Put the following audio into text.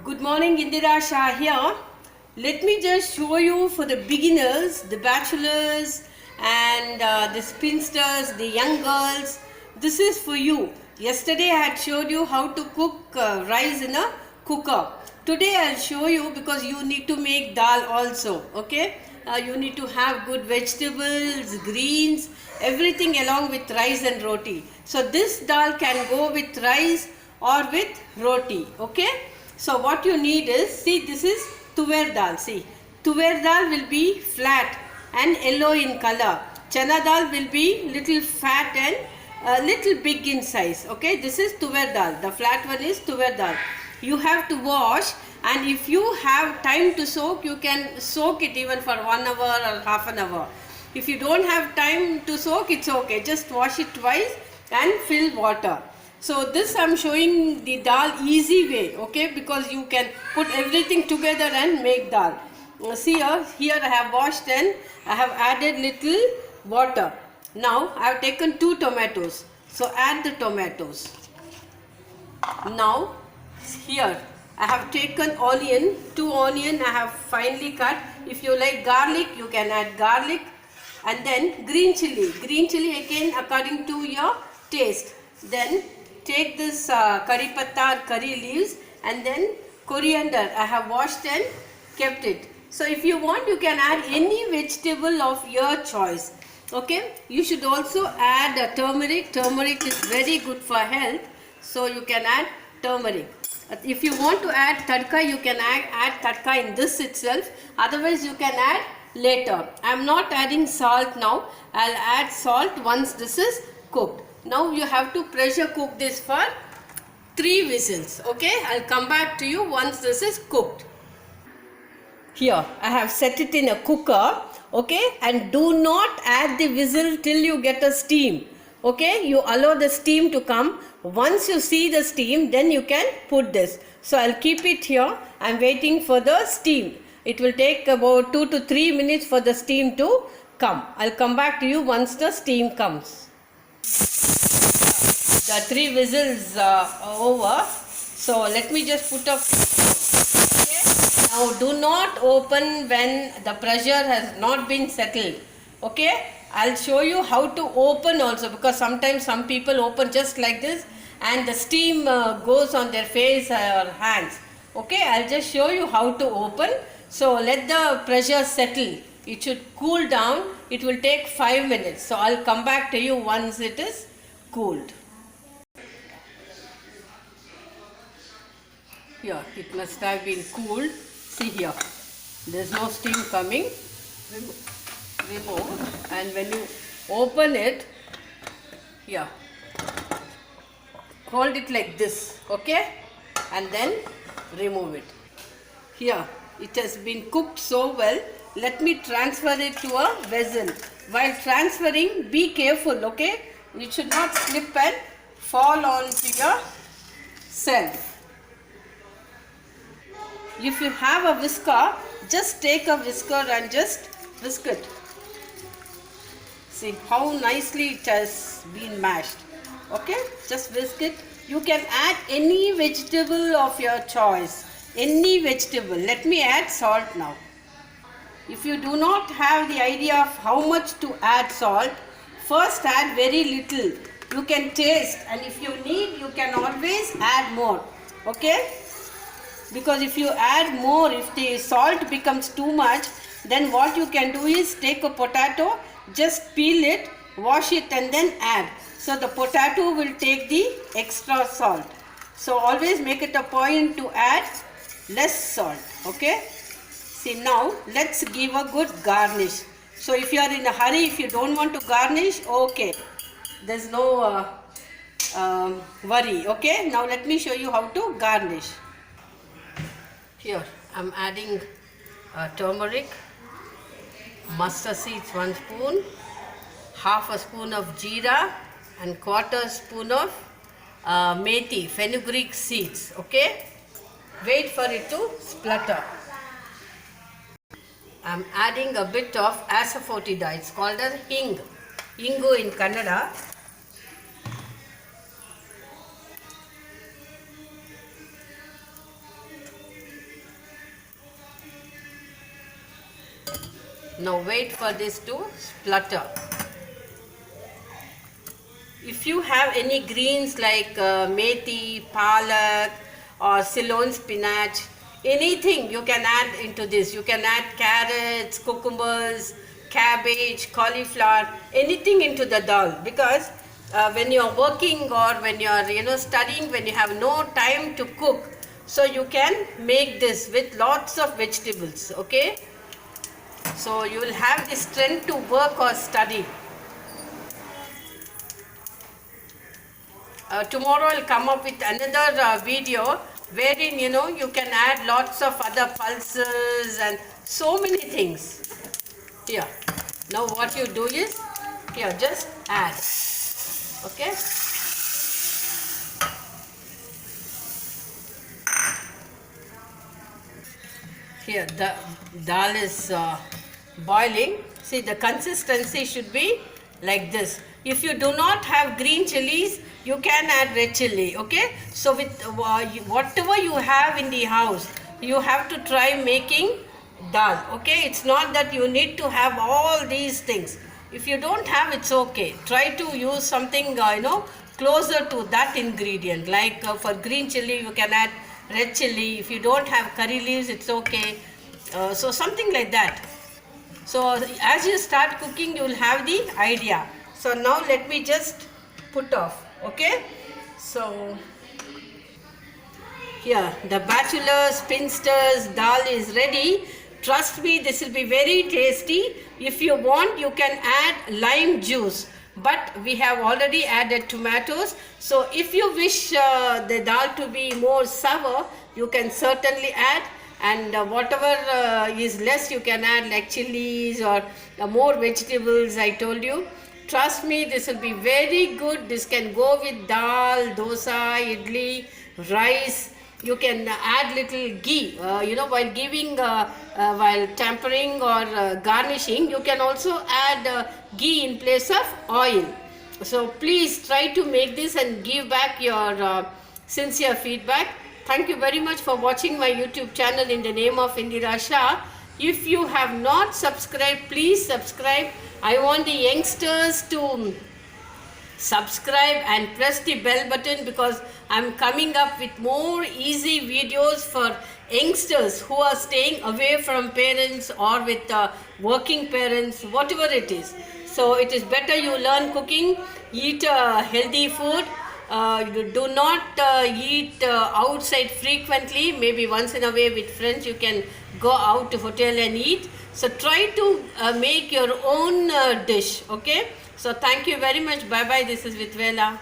Good morning, Indira Shah here. Let me just show you for the beginners, the bachelors and the spinsters, the young girls. This is for you. Yesterday I had showed you how to cook rice in a cooker. Today I'll show you because you need to make dal also. Okay? You need to have good vegetables, greens, everything along with rice and roti. So this dal can go with rice or with roti. Okay? So what you need is, see, this is tuver dal. See, tuver dal will be flat and yellow in color. Chana dal will be little fat and little big in size. Okay, this is tuver dal. The flat one is tuver dal. You have to wash, and if you have time to soak, you can soak it even for 1 hour or half an hour. If you don't have time to soak, it's okay. Just wash it twice and fill water. So this I am showing the dal easy way, okay, because you can put everything together and make dal. See here I have washed and I have added little water. Now I have taken 2 tomatoes. So add the tomatoes. Now here I have taken onion, 2 onion I have finely cut. If you like garlic, you can add garlic, and then green chilli. Green chilli again according to your taste. Then take this curry patta or curry leaves, and then coriander. I have washed and kept it. So if you want, you can add any vegetable of your choice. Okay, you should also add turmeric. Turmeric is very good for health, so you can add turmeric. If you want to add tadka, you can add tadka in this itself. Otherwise you can add later. I am not adding salt now. I will add salt once this is cooked. Now you have to pressure cook this for 3 whistles. Okay, I'll come back to you once this is cooked. Here I have set it in a cooker. Okay, and do not add the whistle till you get a steam. Okay, you allow the steam to come. Once you see the steam, then you can put this. So I'll keep it here. I'm waiting for the steam. It will take about 2 to 3 minutes for the steam to come. I'll come back to you once the steam comes. The 3 whistles are over. So let me just put up. Okay. Now do not open when the pressure has not been settled. Okay. I'll show you how to open also, because sometimes some people open just like this and the steam goes on their face or hands. Okay. I'll just show you how to open. So let the pressure settle. It should cool down. It will take 5 minutes. So I'll come back to you once it is cooled. Here, it must have been cooled. See here, there is no steam coming. Remove, and when you open it, here, hold it like this, okay, and then remove it. Here, it has been cooked so well. Let me transfer it to a vessel. While transferring, be careful, okay? It should not slip and fall onto yourself. If you have a whisker, just take a whisker and just whisk it. See how nicely it has been mashed. Okay, just whisk it. You can add any vegetable of your choice. Any vegetable. Let me add salt now. If you do not have the idea of how much to add salt, first add very little. You can taste, and if you need, you can always add more. Okay? Because if you add more, if the salt becomes too much, then what you can do is take a potato, just peel it, wash it, and then add. So the potato will take the extra salt. So always make it a point to add less salt. Okay? See, now let's give a good garnish. So if you are in a hurry, if you don't want to garnish, okay, there's no worry. Okay? Now let me show you how to garnish. Here I'm adding turmeric, mustard seeds 1 spoon, half a spoon of jeera, and 1/4 spoon of methi, fenugreek seeds. Okay, wait for it to splutter. I'm adding a bit of asafoetida. It's called as hing, ingu in Kannada. Now wait for this to splutter. If you have any greens like methi, palak or Ceylon spinach, anything you can add into this. You can add carrots, cucumbers, cabbage, cauliflower, anything into the dal, because when you are working or when you are studying, when you have no time to cook, so you can make this with lots of vegetables. Okay, so you will have the strength to work or study. Tomorrow I'll come up with another video wherein you can add lots of other pulses and so many things. Here, now what you do is, here just add. Okay. Here the dal is boiling. See, the consistency should be like this. If you do not have green chilies, you can add red chili. Okay, so with whatever you have in the house, you have to try making dal. Okay, it's not that you need to have all these things. If you don't have, it's okay. Try to use something closer to that ingredient. Like for green chili, you can add red chili. If you don't have curry leaves, it's okay. So something like that. So as you start cooking, you will have the idea. So now let me just put off. Okay, so here the bachelors, spinsters dal is ready. Trust me, this will be very tasty. If you want, you can add lime juice, but we have already added tomatoes. So if you wish the dal to be more sour, you can certainly add, and whatever is less, you can add like chilies or more vegetables I told you. Trust me, this will be very good. This can go with dal, dosa, idli, rice. You can add little ghee, while giving, while tempering or garnishing, you can also add ghee in place of oil. So please try to make this and give back your sincere feedback. Thank you very much for watching my YouTube channel in the name of Indira Shah. If you have not subscribed, please subscribe. I want the youngsters to subscribe and press the bell button, because I'm coming up with more easy videos for youngsters who are staying away from parents or with working parents, whatever it is. So it is better you learn cooking, eat healthy food. You do not eat outside frequently. Maybe once in a way with friends you can go out to hotel and eat. So try to make your own dish. Okay, so thank you very much. Bye bye. This is Vitvela.